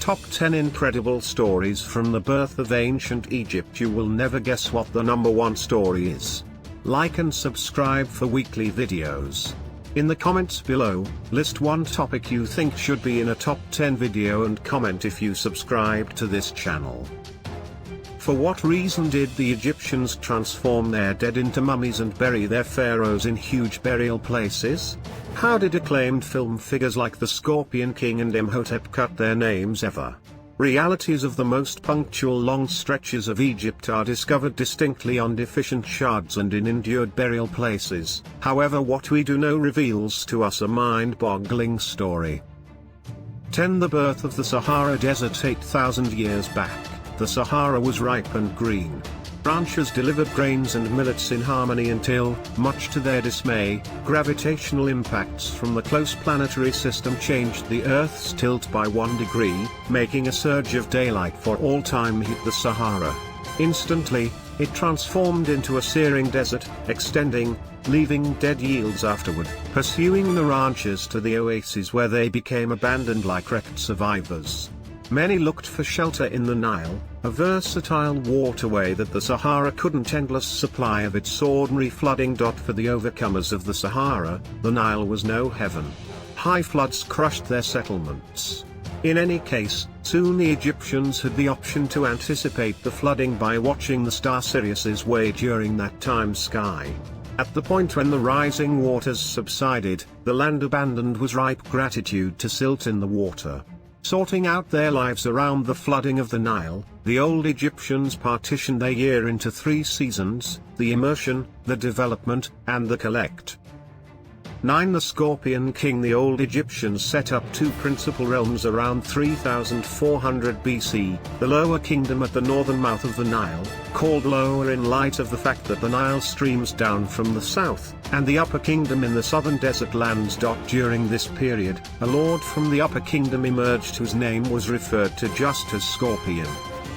Top 10 Incredible Stories from the Birth of Ancient Egypt. You will never guess what the number one story is. Like and subscribe for weekly videos. In the comments below, list one topic you think should be in a top 10 video and comment if you subscribe to this channel. For what reason did the Egyptians transform their dead into mummies and bury their pharaohs in huge burial places? How did acclaimed film figures like the Scorpion King and Imhotep cut their names ever? Realities of the most punctual long stretches of Egypt are discovered distinctly on deficient shards and in endured burial places. However, what we do know reveals to us a mind-boggling story. 10. The birth of the Sahara Desert. 8,000 years back, the Sahara was ripe and green. Ranchers delivered grains and millets in harmony until, much to their dismay, gravitational impacts from the close planetary system changed the Earth's tilt by 1 degree, making a surge of daylight for all time hit the Sahara. Instantly, it transformed into a searing desert, extending, leaving dead yields afterward, pursuing the ranchers to the oases where they became abandoned like wrecked survivors. Many looked for shelter in the Nile, a versatile waterway that the Sahara couldn't endless supply of its ordinary flooding. For the overcomers of the Sahara, the Nile was no heaven. High floods crushed their settlements. In any case, soon the Egyptians had the option to anticipate the flooding by watching the star Sirius's way during that time sky. At the point when the rising waters subsided, the land abandoned was ripe gratitude to silt in the water. Sorting out their lives around the flooding of the Nile, the old Egyptians partitioned their year into 3 seasons: the immersion, the development, and the collect. 9. The Scorpion King. The old Egyptians set up 2 principal realms around 3400 BC, the Lower Kingdom at the northern mouth of the Nile, called Lower in light of the fact that the Nile streams down from the south, and the Upper Kingdom in the southern desert lands. During this period, a lord from the Upper Kingdom emerged whose name was referred to just as Scorpion.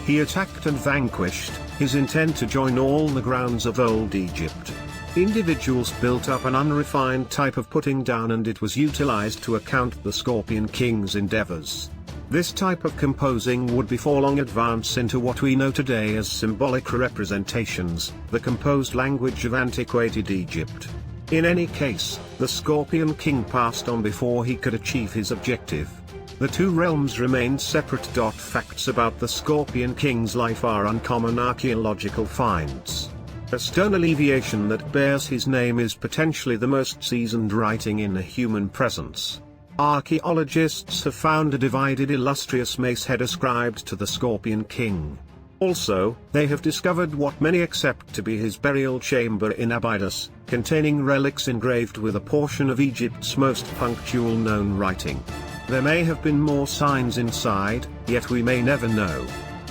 He attacked and vanquished, his intent to join all the grounds of old Egypt. Individuals built up an unrefined type of putting down, and it was utilized to account the Scorpion King's endeavors. This type of composing would before long advance into what we know today as symbolic representations, the composed language of antiquated Egypt. In any case, the Scorpion King passed on before he could achieve his objective. The 2 realms remained separate. Facts about the Scorpion King's life are uncommon archaeological finds. A stone alleviation that bears his name is potentially the most seasoned writing in a human presence. Archaeologists have found a divided illustrious mace head ascribed to the Scorpion King. Also, they have discovered what many accept to be his burial chamber in Abydos, containing relics engraved with a portion of Egypt's most punctual known writing. There may have been more signs inside, yet we may never know.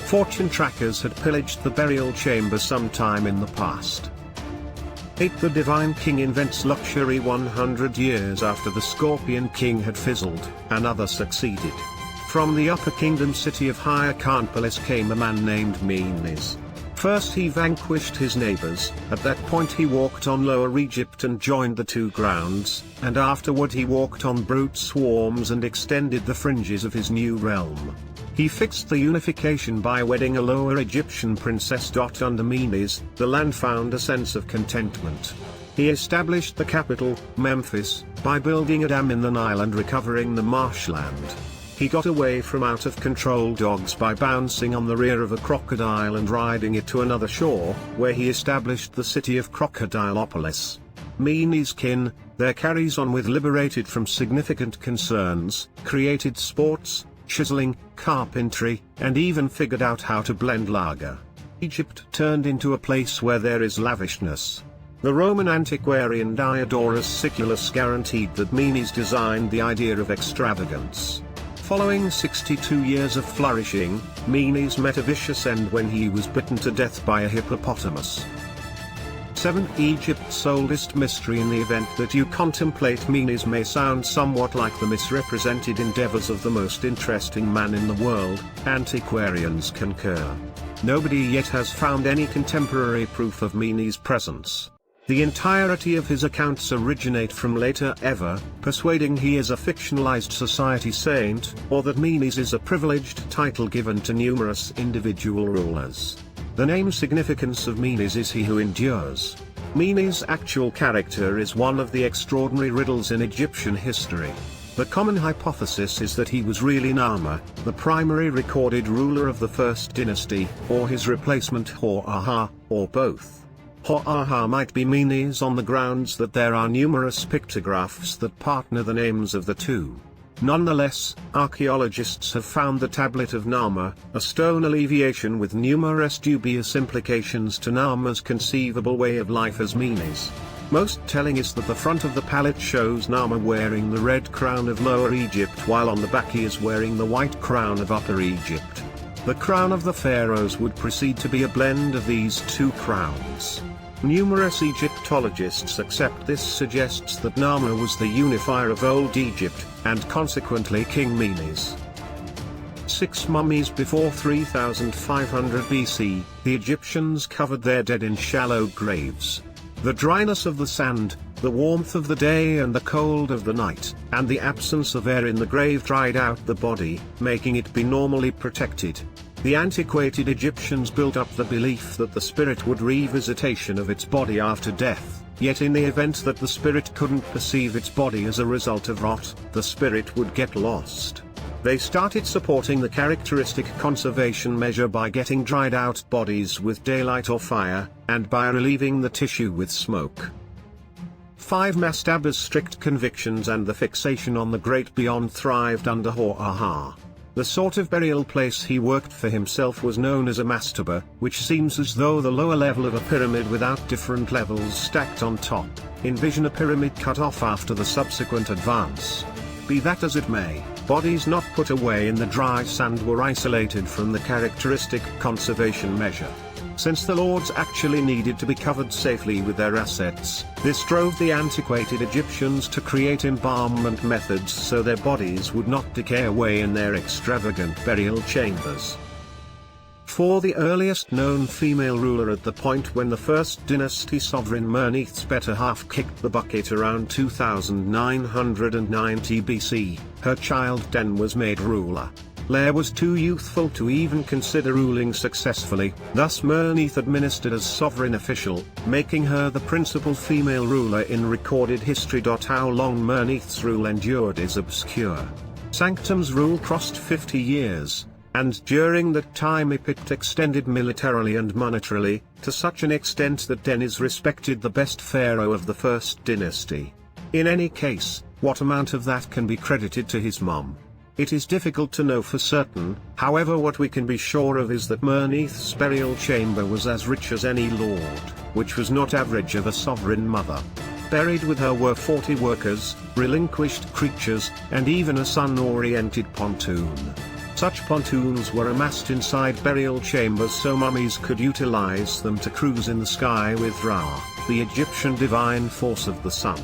Fortune trackers had pillaged the burial chamber sometime in the past. 8. The Divine King invents luxury. 100 years after the Scorpion King had fizzled, another succeeded. From the Upper Kingdom city of Hyrcanpolis came a man named Mummies. First he vanquished his neighbors, at that point he walked on Lower Egypt and joined the 2 grounds, and afterward he walked on brute swarms and extended the fringes of his new realm. He fixed the unification by wedding a Lower Egyptian princess. Under Mummies, the land found a sense of contentment. He established the capital, Memphis, by building a dam in the Nile and recovering the marshland. He got away from out-of-control dogs by bouncing on the rear of a crocodile and riding it to another shore, where he established the city of Crocodilopolis. Mummies' kin, their carries-on with liberated from significant concerns, created sports, chiseling, carpentry, and even figured out how to blend lager. Egypt turned into a place where there is lavishness. The Roman antiquarian Diodorus Siculus guaranteed that Mummies designed the idea of extravagance. Following 62 years of flourishing, Mummies met a vicious end when he was bitten to death by a hippopotamus. 7. Egypt's oldest mystery. In the event that you contemplate, Mummies may sound somewhat like the misrepresented endeavors of the most interesting man in the world, antiquarians concur. Nobody yet has found any contemporary proof of Mummies' presence. The entirety of his accounts originate from later ever, persuading he is a fictionalized society saint, or that Menes is a privileged title given to numerous individual rulers. The name significance of Menes is he who endures. Menes' actual character is one of the extraordinary riddles in Egyptian history. The common hypothesis is that he was really Narmer, the primary recorded ruler of the first dynasty, or his replacement Hor-Aha, or both. Hor-Aha might be Menes on the grounds that there are numerous pictographs that partner the names of the two. Nonetheless, archaeologists have found the tablet of Narmer, a stone alleviation with numerous dubious implications to Narmer's conceivable way of life as Menes. Most telling is that the front of the palette shows Narmer wearing the red crown of Lower Egypt while on the back he is wearing the white crown of Upper Egypt. The crown of the pharaohs would proceed to be a blend of these two crowns. Numerous Egyptologists accept this suggests that Narmer was the unifier of Old Egypt, and consequently King Menes. 6 mummies before 3500 BC, the Egyptians covered their dead in shallow graves. The dryness of the sand, the warmth of the day and the cold of the night, and the absence of air in the grave dried out the body, making it be normally protected. The antiquated Egyptians built up the belief that the spirit would revisitation of its body after death, yet in the event that the spirit couldn't perceive its body as a result of rot, the spirit would get lost. They started supporting the characteristic conservation measure by getting dried out bodies with daylight or fire, and by relieving the tissue with smoke. 5 Mastabas' strict convictions and the fixation on the great beyond thrived under Hor-Aha. The sort of burial place he worked for himself was known as a mastaba, which seems as though the lower level of a pyramid without different levels stacked on top. Envision a pyramid cut off after the subsequent advance. Be that as it may, bodies not put away in the dry sand were isolated from the characteristic conservation measure. Since the lords actually needed to be covered safely with their assets, this drove the antiquated Egyptians to create embalmment methods so their bodies would not decay away in their extravagant burial chambers. For the earliest known female ruler at the point when the first dynasty sovereign Merneth's better half kicked the bucket around 2990 BC, her child Den was made ruler. Leia was too youthful to even consider ruling successfully, thus Merneth administered as sovereign official, making her the principal female ruler in recorded history. How long Merneth's rule endured is obscure. Sanctum's rule crossed 50 years, and during that time it extended militarily and monetarily, to such an extent that Den is respected the best pharaoh of the first dynasty. In any case, what amount of that can be credited to his mom? It is difficult to know for certain, however what we can be sure of is that Merneth's burial chamber was as rich as any lord, which was not average of a sovereign mother. Buried with her were 40 workers, relinquished creatures, and even a sun-oriented pontoon. Such pontoons were amassed inside burial chambers so mummies could utilize them to cruise in the sky with Ra, the Egyptian divine force of the sun.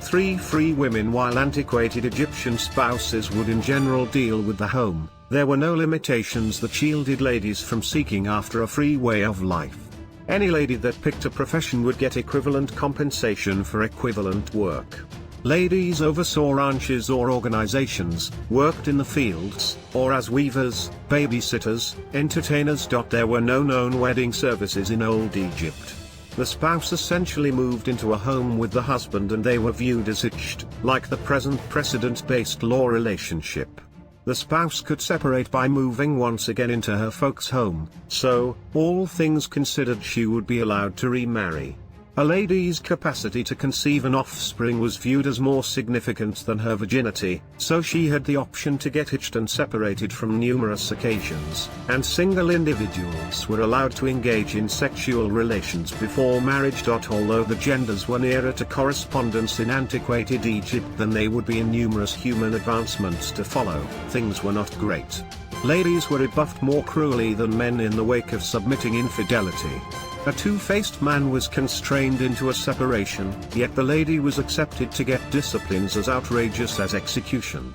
3 free women. While antiquated Egyptian spouses would in general deal with the home, there were no limitations that shielded ladies from seeking after a free way of life. Any lady that picked a profession would get equivalent compensation for equivalent work. Ladies oversaw ranches or organizations, worked in the fields, or as weavers, babysitters, entertainers. There were no known wedding services in Old Egypt. The spouse essentially moved into a home with the husband and they were viewed as hitched, like the present precedent-based law relationship. The spouse could separate by moving once again into her folks' home, so, all things considered, she would be allowed to remarry. A lady's capacity to conceive an offspring was viewed as more significant than her virginity, so she had the option to get hitched and separated from numerous occasions, and single individuals were allowed to engage in sexual relations before marriage. Although the genders were nearer to correspondence in antiquated Egypt than they would be in numerous human advancements to follow, things were not great. Ladies were rebuffed more cruelly than men in the wake of submitting infidelity. A two-faced man was constrained into a separation, yet the lady was accepted to get disciplines as outrageous as execution.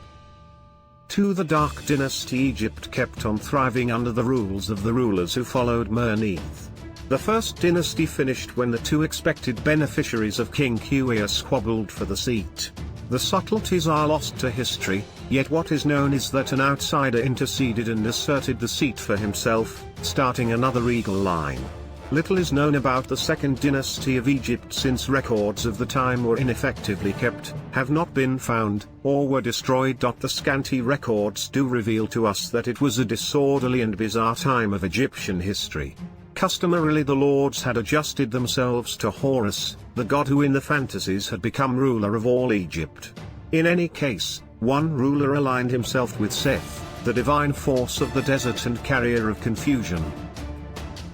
To the Dark Dynasty, Egypt kept on thriving under the rules of the rulers who followed Merneth. The first dynasty finished when the two expected beneficiaries of King Huia squabbled for the seat. The subtleties are lost to history, yet what is known is that an outsider interceded and asserted the seat for himself, starting another regal line. Little is known about the second dynasty of Egypt since records of the time were ineffectively kept, have not been found, or were destroyed. The scanty records do reveal to us that it was a disorderly and bizarre time of Egyptian history. Customarily the lords had adjusted themselves to Horus, the god who in the fantasies had become ruler of all Egypt. In any case, one ruler aligned himself with Seth, the divine force of the desert and carrier of confusion.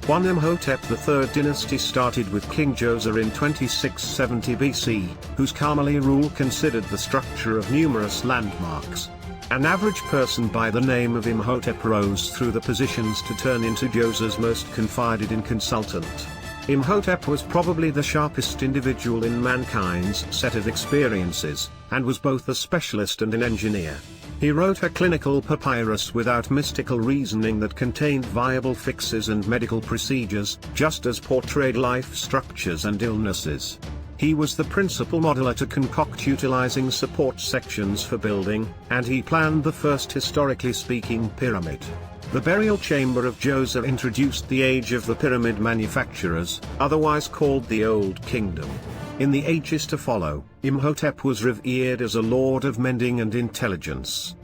1 Imhotep the third dynasty started with King Djoser in 2670 BC, whose Kamali rule considered the structure of numerous landmarks. An average person by the name of Imhotep rose through the positions to turn into Djoser's most confided-in consultant. Imhotep was probably the sharpest individual in mankind's set of experiences, and was both a specialist and an engineer. He wrote a clinical papyrus without mystical reasoning that contained viable fixes and medical procedures, just as portrayed life structures and illnesses. He was the principal modeler to concoct utilizing support sections for building, and he planned the first historically speaking pyramid. The burial chamber of Djoser introduced the age of the pyramid manufacturers, otherwise called the Old Kingdom. In the ages to follow, Imhotep was revered as a lord of mending and intelligence.